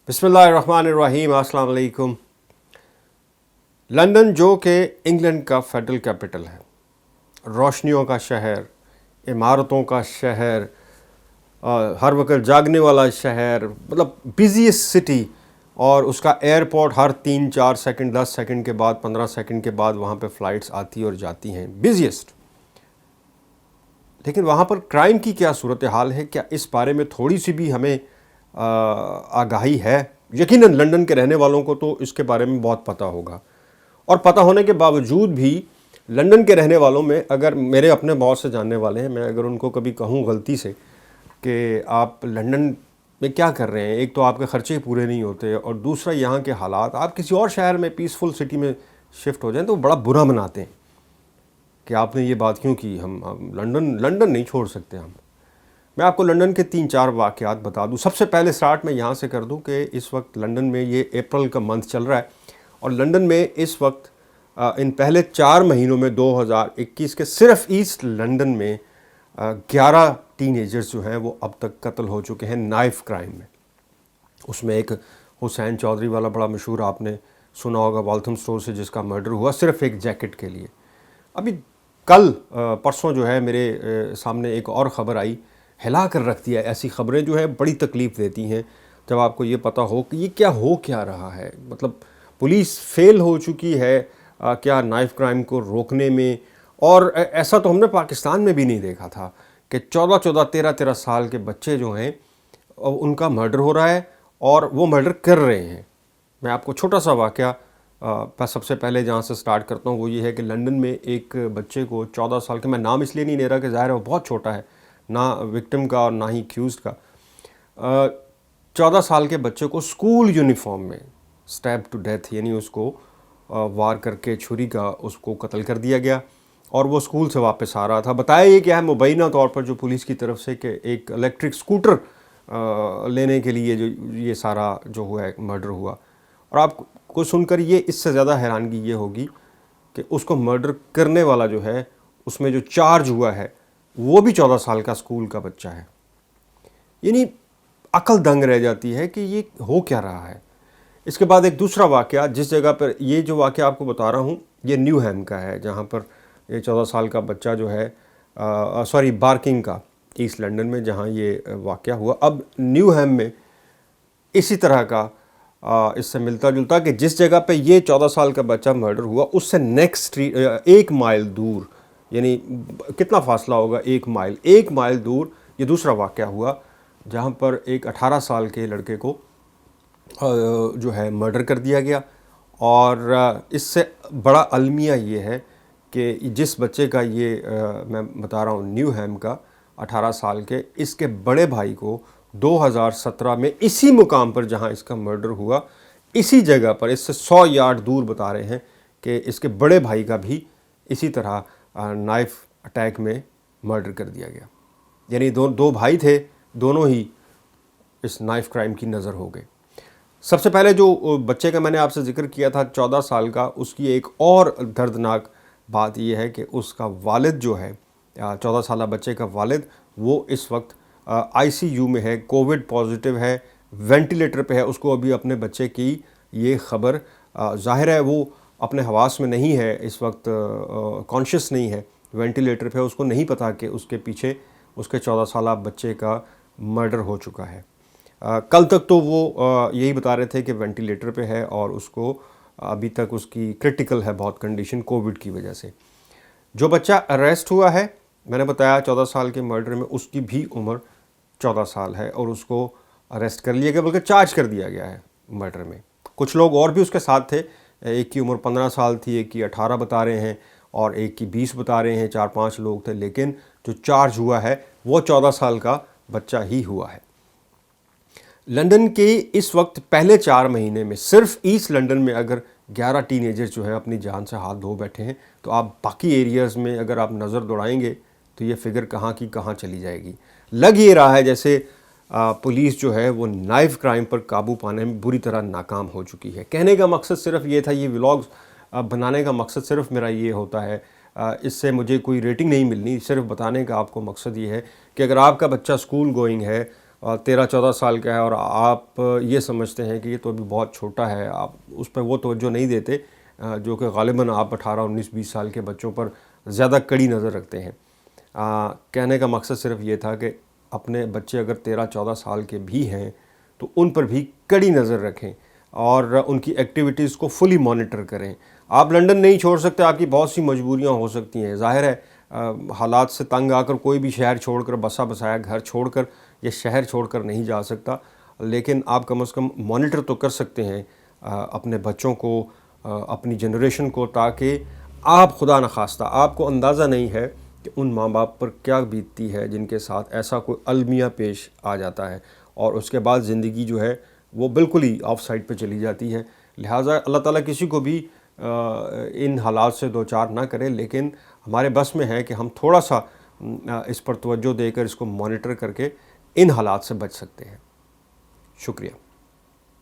بسم اللہ الرحمن الرحیم، السلام علیکم۔ لندن جو کہ انگلینڈ کا فیڈرل کیپٹل ہے، روشنیوں کا شہر، عمارتوں کا شہر، ہر وقت جاگنے والا شہر، مطلب بزیسٹ سٹی، اور اس کا ایئرپورٹ ہر 3-4 سیکنڈ 10 سیکنڈ کے بعد 15 سیکنڈ کے بعد وہاں پہ فلائٹس آتی اور جاتی ہیں، بزیسٹ۔ لیکن وہاں پر کرائم کی کیا صورتحال ہے؟ کیا اس بارے میں تھوڑی سی بھی ہمیں آگاہی ہے؟ یقیناً لندن کے رہنے والوں کو تو اس کے بارے میں بہت پتہ ہوگا، اور پتہ ہونے کے باوجود بھی لندن کے رہنے والوں میں، اگر میرے اپنے بہت سے جاننے والے ہیں، میں اگر ان کو کبھی کہوں غلطی سے کہ آپ لندن میں کیا کر رہے ہیں، ایک تو آپ کے خرچے پورے نہیں ہوتے، اور دوسرا یہاں کے حالات، آپ کسی اور شہر میں پیسفل سٹی میں شفٹ ہو جائیں تو بڑا برا مناتے ہیں کہ آپ نے یہ بات کیوں کی، ہم لندن نہیں چھوڑ سکتے ہم۔ میں آپ کو لندن کے 3-4 واقعات بتا دوں۔ سب سے پہلے سٹارٹ میں یہاں سے کر دوں کہ اس وقت لندن میں یہ اپریل کا منتھ چل رہا ہے، اور لندن میں اس وقت ان پہلے 4 مہینوں میں 2021 کے صرف ایسٹ لندن میں 11 ٹین ایجرز جو ہیں وہ اب تک قتل ہو چکے ہیں نائف کرائم میں۔ اس میں ایک حسین چودھری والا بڑا مشہور، آپ نے سنا ہوگا، والتھم سٹور سے جس کا مرڈر ہوا صرف ایک جیکٹ کے لیے۔ ابھی کل پرسوں جو ہے میرے سامنے ایک اور خبر آئی، ہلا کر رکھ دیا۔ ایسی خبریں جو ہے بڑی تکلیف دیتی ہیں جب آپ کو یہ پتہ ہو کہ یہ کیا ہو کیا رہا ہے۔ مطلب پولیس فیل ہو چکی ہے کیا نائف کرائم کو روکنے میں، اور ایسا تو ہم نے پاکستان میں بھی نہیں دیکھا تھا کہ 14 13 سال کے بچے جو ہیں ان کا مرڈر ہو رہا ہے اور وہ مرڈر کر رہے ہیں۔ میں آپ کو چھوٹا سا واقعہ سب سے پہلے جہاں سے سٹارٹ کرتا ہوں، وہ یہ ہے کہ لندن میں ایک بچے کو 14 سال کے، میں نام اس لیے نہیں لے رہا کہ ظاہر ہے وہ بہت چھوٹا ہے، نہ وکٹم کا اور نہ ہی ایکیوزڈ کا، 14 سال کے بچے کو اسکول یونیفارم میں سٹیب ٹو ڈیتھ، یعنی اس کو وار کر کے چھری کا اس کو قتل کر دیا گیا، اور وہ اسکول سے واپس آ رہا تھا۔ بتایا یہ کیا ہے مبینہ طور پر جو پولیس کی طرف سے کہ ایک الیکٹرک سکوٹر لینے کے لیے جو یہ سارا جو ہوا ہے مرڈر ہوا۔ اور آپ کو سن کر یہ اس سے زیادہ حیرانگی یہ ہوگی کہ اس کو مرڈر کرنے والا جو ہے، اس میں جو چارج ہوا ہے وہ بھی 14 سال کا اسکول کا بچہ ہے۔ یعنی عقل دنگ رہ جاتی ہے کہ یہ ہو کیا رہا ہے۔ اس کے بعد ایک دوسرا واقعہ، جس جگہ پر یہ جو واقعہ آپ کو بتا رہا ہوں یہ نیو ہیم کا ہے، جہاں پر یہ 14 سال کا بچہ جو ہے بارکنگ کا، ایسٹ لندن میں جہاں یہ واقعہ ہوا۔ اب نیو ہیم میں اسی طرح کا اس سے ملتا جلتا کہ جس جگہ پہ یہ 14 سال کا بچہ مرڈر ہوا، اس سے نیکسٹ 1 مائل دور، یعنی کتنا فاصلہ ہوگا، 1 مائل دور یہ دوسرا واقعہ ہوا، جہاں پر ایک 18 سال کے لڑکے کو جو ہے مرڈر کر دیا گیا۔ اور اس سے بڑا المیہ یہ ہے کہ جس بچے کا یہ میں بتا رہا ہوں نیو ہیم کا 18 سال کے، اس کے بڑے بھائی کو 2017 میں اسی مقام پر جہاں اس کا مرڈر ہوا، اسی جگہ پر اس سے 100 یارڈ دور بتا رہے ہیں کہ اس کے بڑے بھائی کا بھی اسی طرح نائف اٹیک میں مرڈر کر دیا گیا۔ یعنی دو بھائی تھے، دونوں ہی اس نائف کرائم کی نظر ہو گئے۔ سب سے پہلے جو بچے کا میں نے آپ سے ذکر کیا تھا 14 سال کا، اس کی ایک اور دردناک بات یہ ہے کہ اس کا والد جو ہے، 14 سالہ بچے کا والد، وہ اس وقت ICU میں ہے، کووڈ پازیٹیو ہے، وینٹیلیٹر پہ ہے۔ اس کو ابھی اپنے بچے کی یہ خبر، ظاہر ہے وہ اپنے حواس میں نہیں ہے اس وقت، کانشیس نہیں ہے، وینٹیلیٹر پہ، اس کو نہیں پتا کہ اس کے پیچھے اس کے 14 سالہ بچے کا مرڈر ہو چکا ہے۔ کل تک تو وہ یہی بتا رہے تھے کہ وینٹیلیٹر پہ ہے، اور اس کو ابھی تک اس کی کرٹیکل ہے بہت کنڈیشن کووڈ کی وجہ سے۔ جو بچہ اریسٹ ہوا ہے، میں نے بتایا 14 سال کے مرڈر میں، اس کی بھی عمر 14 سال ہے، اور اس کو اریسٹ کر لیا گیا، بلکہ چارج کر دیا گیا ہے مرڈر میں۔ کچھ لوگ اور بھی اس کے ساتھ تھے، ایک کی عمر 15 سال تھی، ایک کی 18 بتا رہے ہیں، اور ایک کی 20 بتا رہے ہیں، 4-5 لوگ تھے، لیکن جو چارج ہوا ہے وہ 14 سال کا بچہ ہی ہوا ہے۔ لندن کے اس وقت پہلے 4 مہینے میں صرف ایسٹ لندن میں اگر 11 ٹین ایجر جو ہیں اپنی جان سے ہاتھ دھو بیٹھے ہیں، تو آپ باقی ایریاز میں اگر آپ نظر دوڑائیں گے تو یہ فگر کہاں کی کہاں چلی جائے گی۔ لگ یہ رہا ہے جیسے پولیس جو ہے وہ نائف کرائم پر قابو پانے میں بری طرح ناکام ہو چکی ہے۔ کہنے کا مقصد صرف یہ تھا، یہ ولاگز بنانے کا مقصد صرف میرا یہ ہوتا ہے، اس سے مجھے کوئی ریٹنگ نہیں ملنی، صرف بتانے کا آپ کو مقصد یہ ہے کہ اگر آپ کا بچہ اسکول گوئنگ ہے 13-14 سال کا ہے اور آپ یہ سمجھتے ہیں کہ یہ تو ابھی بہت چھوٹا ہے، آپ اس پہ وہ توجہ نہیں دیتے جو کہ غالباً آپ 18-19-20 سال کے بچوں پر زیادہ کڑی نظر رکھتے ہیں۔ کہنے کا مقصد صرف یہ تھا کہ اپنے بچے اگر 13-14 سال کے بھی ہیں تو ان پر بھی کڑی نظر رکھیں اور ان کی ایکٹیویٹیز کو فلی مانیٹر کریں۔ آپ لنڈن نہیں چھوڑ سکتے، آپ کی بہت سی مجبوریاں ہو سکتی ہیں، ظاہر ہے حالات سے تنگ آ کر کوئی بھی شہر چھوڑ کر، بسا بسایا گھر چھوڑ کر یا شہر چھوڑ کر نہیں جا سکتا، لیکن آپ کم از کم مانیٹر تو کر سکتے ہیں اپنے بچوں کو، اپنی جنریشن کو، تاکہ آپ خدا نخواستہ، آپ کو اندازہ نہیں ہے کہ ان ماں باپ پر کیا بیتتی ہے جن کے ساتھ ایسا کوئی المیہ پیش آ جاتا ہے اور اس کے بعد زندگی جو ہے وہ بالکل ہی آف سائڈ پہ چلی جاتی ہے۔ لہٰذا اللہ تعالیٰ کسی کو بھی ان حالات سے دوچار نہ کرے، لیکن ہمارے بس میں ہے کہ ہم تھوڑا سا اس پر توجہ دے کر اس کو مانیٹر کر کے ان حالات سے بچ سکتے ہیں۔ شکریہ۔